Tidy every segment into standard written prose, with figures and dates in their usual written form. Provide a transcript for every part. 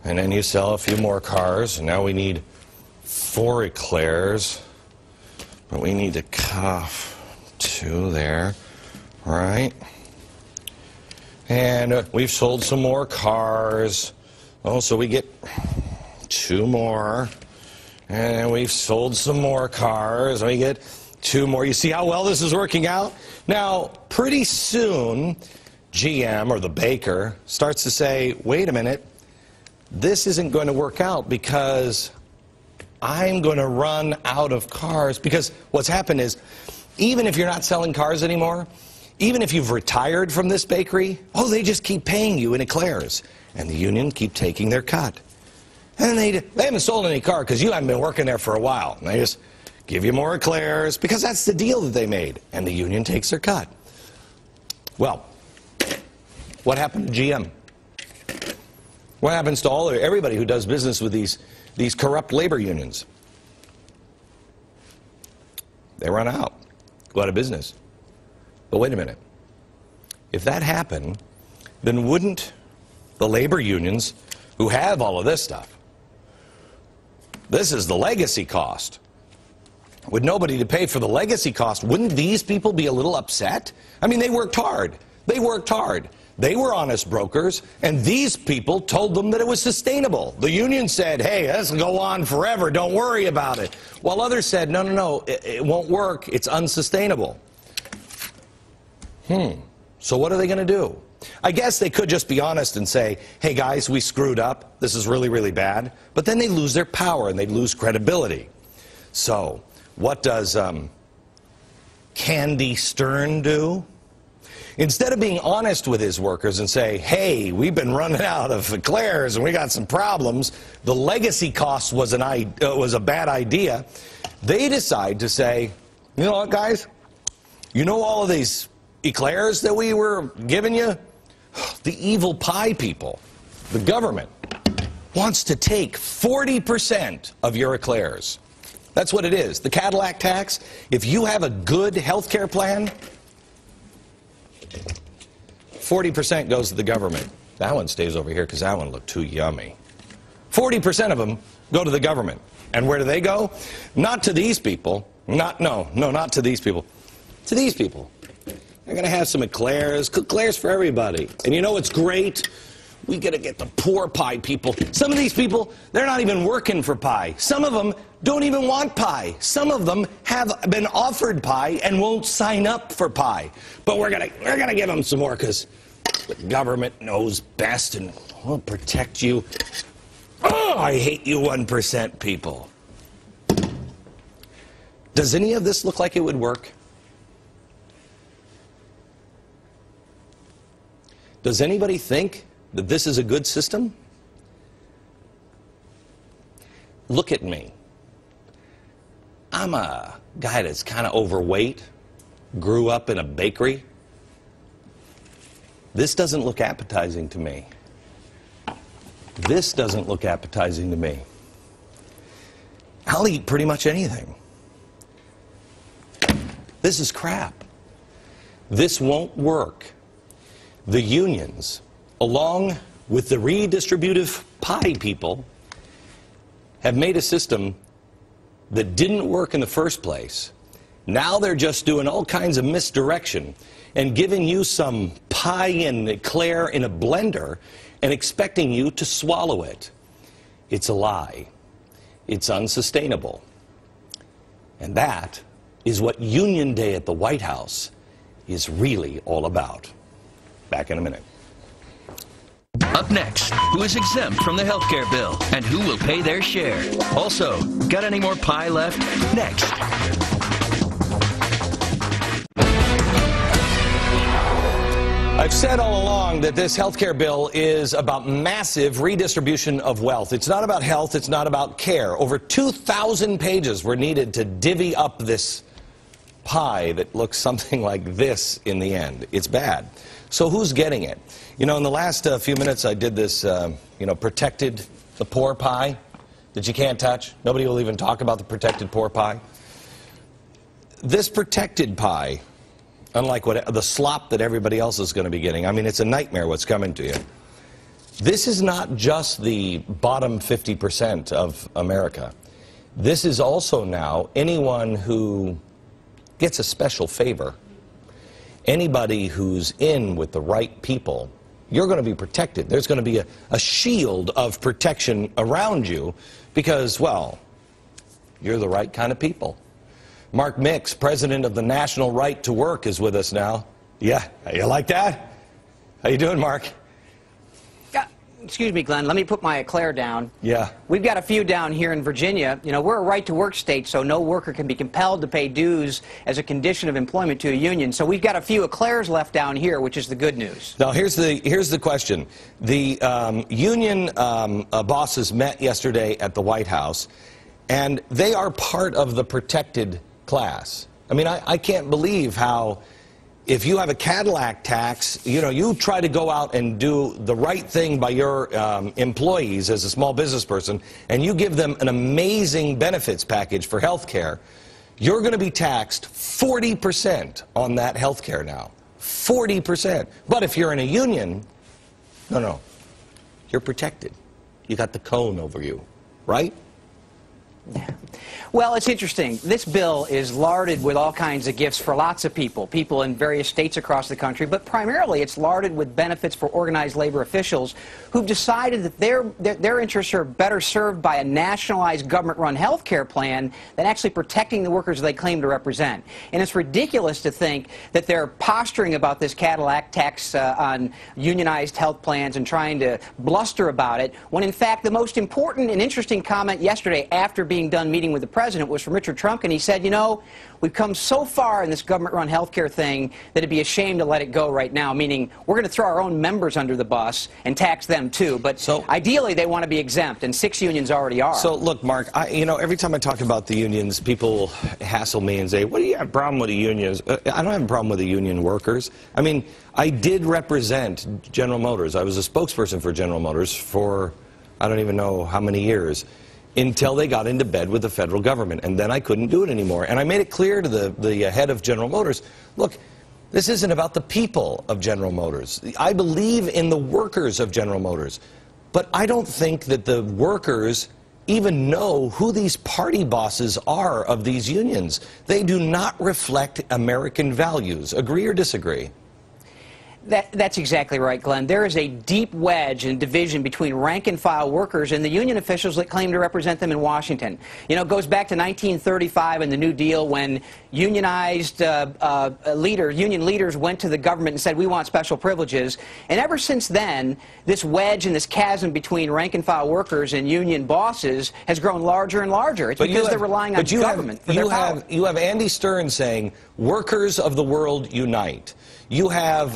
And then you sell a few more cars, and now we need 4 eclairs. But we need to cuff 2 there, right? And we've sold some more cars. Oh, so we get 2 more. And we've sold some more cars. We get 2 more. You see how well this is working out? Now, pretty soon, GM or the baker starts to say, wait a minute, this isn't going to work out because I'm going to run out of cars. Because what's happened is, even if you're not selling cars anymore, even if you've retired from this bakery, oh, they just keep paying you in eclairs. And the union keep taking their cut. And they haven't sold any car because you haven't been working there for a while. And they just give you more eclairs because that's the deal that they made. And the union takes their cut. Well, what happened to GM? What happens to everybody who does business with these corrupt labor unions? They run out, go out of business. But wait a minute. If that happened, then wouldn't the labor unions who have all of this stuff, this is the legacy cost. With nobody to pay for the legacy cost, wouldn't these people be a little upset? I mean, they worked hard. They worked hard. They were honest brokers, and these people told them that it was sustainable. The union said, hey, this will go on forever, don't worry about it. While others said, no, no, no, it won't work, it's unsustainable. So what are they going to do? I guess they could just be honest and say, hey guys, we screwed up, this is really, really bad. But then they lose their power and they lose credibility. So, what does Candy Stern do? Instead of being honest with his workers and say, hey, we've been running out of eclairs and we got some problems, the legacy cost was a bad idea, they decide to say, you know what, guys? You know all of these eclairs that we were giving you? The evil pie people, the government, wants to take 40% of your eclairs. That's what it is. The Cadillac tax, if you have a good health care plan, 40% goes to the government. That one stays over here because that one looked too yummy. 40% of them go to the government. And where do they go? Not to these people. Not to these people. To these people. They're going to have some eclairs for everybody. And you know what's great? We got to get the poor pie people. Some of these people, they're not even working for pie. Some of them don't even want pie. Some of them have been offered pie and won't sign up for pie. But we're gonna give them some more because the government knows best and will protect you. Oh, I hate you 1% people. Does any of this look like it would work? Does anybody think that this is a good system? Look at me. I'm a guy that's kind of overweight, grew up in a bakery. This doesn't look appetizing to me. This doesn't look appetizing to me. I'll eat pretty much anything. This is crap. This won't work. The unions, along with the redistributive pie people, have made a system that didn't work in the first place. Now they're just doing all kinds of misdirection and giving you some pie and eclair in a blender and expecting you to swallow it. It's a lie. It's unsustainable. And that is what Union Day at the White House is really all about. Back in a minute. Up next, who is exempt from the health care bill and who will pay their share? Also, got any more pie left? Next. I've said all along that this health care bill is about massive redistribution of wealth. It's not about health, it's not about care. Over 2,000 pages were needed to divvy up this pie that looks something like this in the end. It's bad. So who's getting it? You know, in the last few minutes I did this, protected the poor pie that you can't touch. Nobody will even talk about the protected poor pie. This protected pie, unlike the slop that everybody else is going to be getting, I mean, it's a nightmare what's coming to you. this is not just the bottom 50% of America. This is also now anyone who gets a special favor. Anybody who's in with the right people, you're going to be protected. There's going to be a shield of protection around you because, well, you're the right kind of people. Mark Mix, president of the National Right to Work, is with us now. Yeah, you like that? How you doing, Mark? Excuse me, Glenn. Let me put my eclair down. Yeah. We've got a few down here in Virginia. You know, we're a right-to-work state, so no worker can be compelled to pay dues as a condition of employment to a union. So we've got a few eclairs left down here, which is the good news. Now, here's the question. The union bosses met yesterday at the White House, and they are part of the protected class. I mean, I can't believe how, if you have a Cadillac tax, you know, you try to go out and do the right thing by your employees as a small business person, and you give them an amazing benefits package for health care, you're going to be taxed 40% on that health care now. 40%. But if you're in a union, no, you're protected. You got the cone over you, right? Yeah. Well, it's interesting. This bill is larded with all kinds of gifts for lots of people in various states across the country, but primarily it's larded with benefits for organized labor officials who've decided that their interests are better served by a nationalized government-run health care plan than actually protecting the workers they claim to represent. And it's ridiculous to think that they're posturing about this Cadillac tax on unionized health plans and trying to bluster about it, when in fact the most important and interesting comment yesterday after being done meeting with the president was from Richard Trump, and he said, you know, we've come so far in this government-run health care thing that it'd be a shame to let it go right now, meaning we're going to throw our own members under the bus and tax them too. But so, ideally, they want to be exempt, and 6 unions already are. So, look, Mark, you know, every time I talk about the unions, people hassle me and say, what do you have a problem with the unions? I don't have a problem with the union workers. I mean, I did represent General Motors. I was a spokesperson for General Motors for, I don't even know how many years, until they got into bed with the federal government, and then I couldn't do it anymore. And I made it clear to the head of General Motors, look, this isn't about the people of General Motors. I believe in the workers of General Motors, but I don't think that the workers even know who these party bosses are of these unions. They do not reflect American values. Agree or disagree? That's exactly right, Glenn. There is a deep wedge and division between rank-and-file workers and the union officials that claim to represent them in Washington. You know, it goes back to 1935 and the New Deal, when unionized union leaders went to the government and said, we want special privileges. And ever since then, this wedge and this chasm between rank-and-file workers and union bosses has grown larger and larger. It's because they're relying on government for their power. You have Andy Stern saying, workers of the world unite. You have,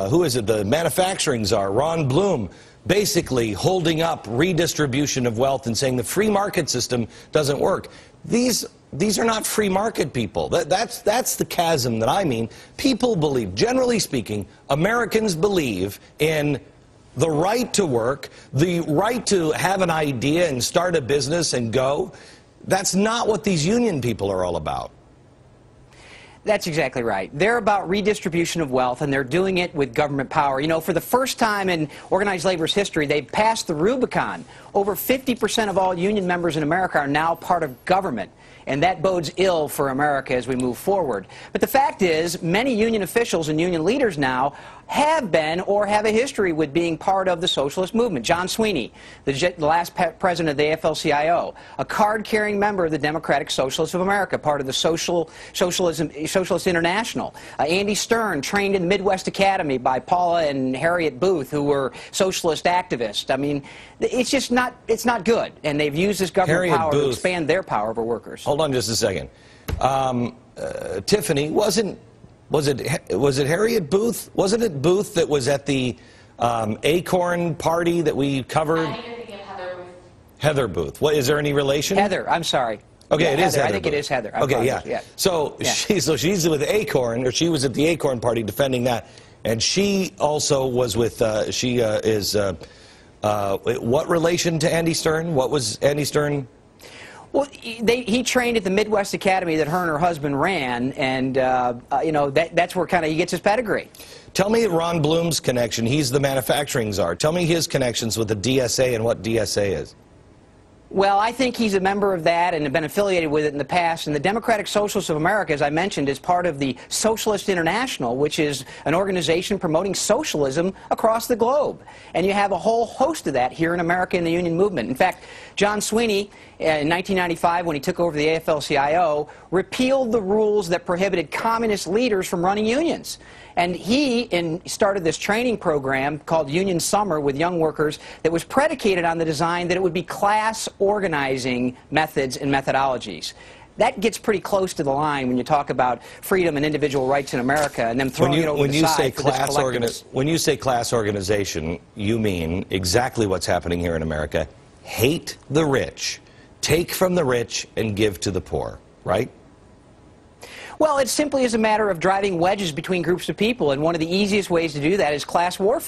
who is it, the manufacturing czar, Ron Bloom, basically holding up redistribution of wealth and saying the free market system doesn't work. These are not free market people. That's the chasm that I mean. People believe, generally speaking, Americans believe in the right to work, the right to have an idea and start a business and go. That's not what these union people are all about. That's exactly right. They're about redistribution of wealth, and they're doing it with government power. You know, for the first time in organized labor's history, they've passed the Rubicon. Over 50% of all union members in America are now part of government, and that bodes ill for America as we move forward. But the fact is, many union officials and union leaders now have been or have a history with being part of the socialist movement. John Sweeney, the last president of the AFL-CIO, a card-carrying member of the Democratic Socialists of America, part of the Socialist International. Andy Stern, trained in the Midwest Academy by Paula and Harriet Booth, who were socialist activists. I mean, it's just not, it's not good. And they've used this government power to expand their power over workers. Hold on just a second. Tiffany, was it Harriet Booth? Wasn't it Booth that was at the Acorn party that we covered? I think you're thinking of Heather Booth. Heather Booth. What, is there any relation? Heather, I'm sorry. Okay, yeah, it is Heather. I think Booth. it is Heather. Okay, yeah. So she's with Acorn, or she was at the Acorn party defending that, and she also was with. What relation to Andy Stern? What was Andy Stern? Well, he trained at the Midwest Academy that her and her husband ran, and you know, that's where kind of he gets his pedigree. Tell me Ron Bloom's connection. He's the manufacturing czar. Tell me his connections with the DSA and what DSA is. Well, I think he's a member of that and have been affiliated with it in the past. And the Democratic Socialists of America, as I mentioned, is part of the Socialist International, which is an organization promoting socialism across the globe. And you have a whole host of that here in America in the union movement. In fact, John Sweeney, in 1995, when he took over the AFL-CIO, repealed the rules that prohibited communist leaders from running unions. And he started this training program called Union Summer with young workers that was predicated on the design that it would be class organizing methods and methodologies. That gets pretty close to the line when you talk about freedom and individual rights in America and them throwing it over the side for this collectivist. When you say class organization, you mean exactly what's happening here in America. Hate the rich, take from the rich, and give to the poor, right? Well, it simply is a matter of driving wedges between groups of people, and one of the easiest ways to do that is class warfare.